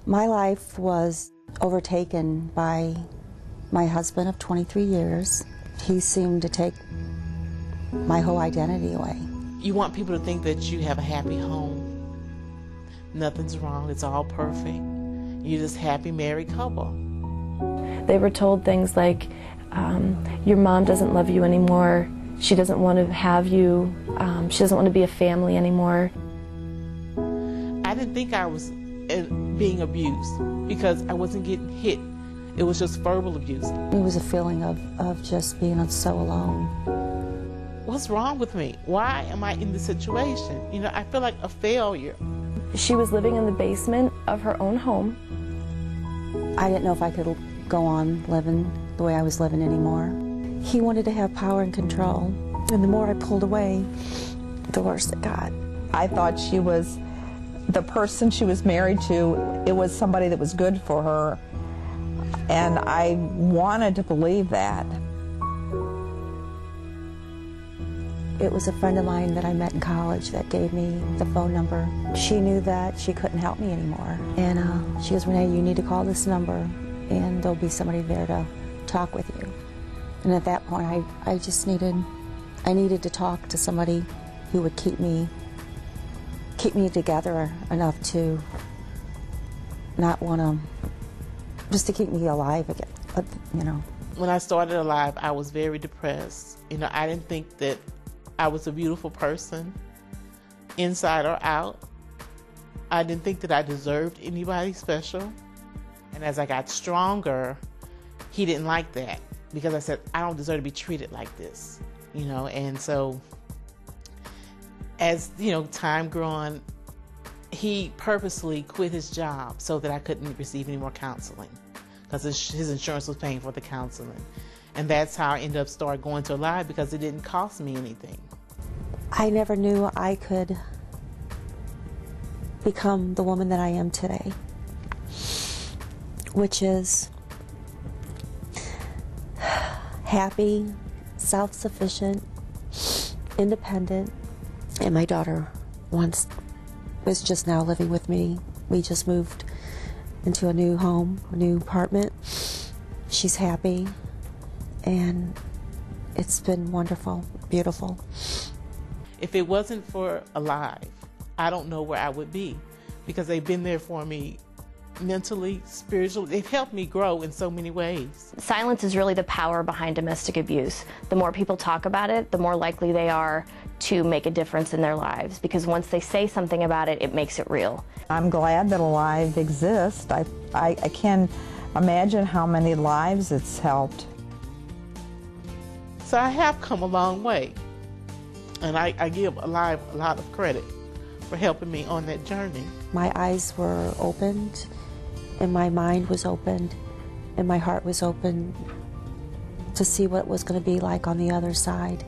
My life was overtaken by my husband of 23 years. He seemed to take my whole identity away. You want people to think that you have a happy home. Nothing's wrong, it's all perfect. You're just happy married couple. They were told things like, your mom doesn't love you anymore, she doesn't want to have you, she doesn't want to be a family anymore. I didn't think I was being abused because I wasn't getting hit. It was just verbal abuse. It was a feeling of just being so alone. What's wrong with me? Why am I in this situation? You know, I feel like a failure. She was living in the basement of her own home. I didn't know if I could go on living the way I was living anymore. He wanted to have power and control, and the more I pulled away, the worse it got. I thought she was the person she was married to. It was somebody that was good for her, and I wanted to believe that. It was a friend of mine that I met in college that gave me the phone number. She knew that she couldn't help me anymore. And she goes, Renee, you need to call this number and there'll be somebody there to talk with you. And at that point, I just needed to talk to somebody who would keep me together enough to not want to, just to keep me alive again, you know. When I started Alive, I was very depressed. You know, I didn't think that I was a beautiful person, inside or out. I didn't think that I deserved anybody special. And as I got stronger, he didn't like that because I said, I don't deserve to be treated like this, you know. And so as, you know, time grew on, he purposely quit his job so that I couldn't receive any more counseling because his insurance was paying for the counseling. And that's how I ended up starting going to Alive, because it didn't cost me anything. I never knew I could become the woman that I am today, which is happy, self-sufficient, independent, and my daughter was just now living with me. We just moved into a new home, a new apartment. She's happy. And it's been wonderful, beautiful. If it wasn't for Alive, I don't know where I would be, because they've been there for me mentally, spiritually. They've helped me grow in so many ways. Silence is really the power behind domestic abuse. The more people talk about it, the more likely they are to make a difference in their lives, because once they say something about it, it makes it real. I'm glad that Alive exists. I can imagine how many lives it's helped. So I have come a long way, and I give Alive a lot of credit for helping me on that journey. My eyes were opened, and my mind was opened, and my heart was open to see what it was going to be like on the other side.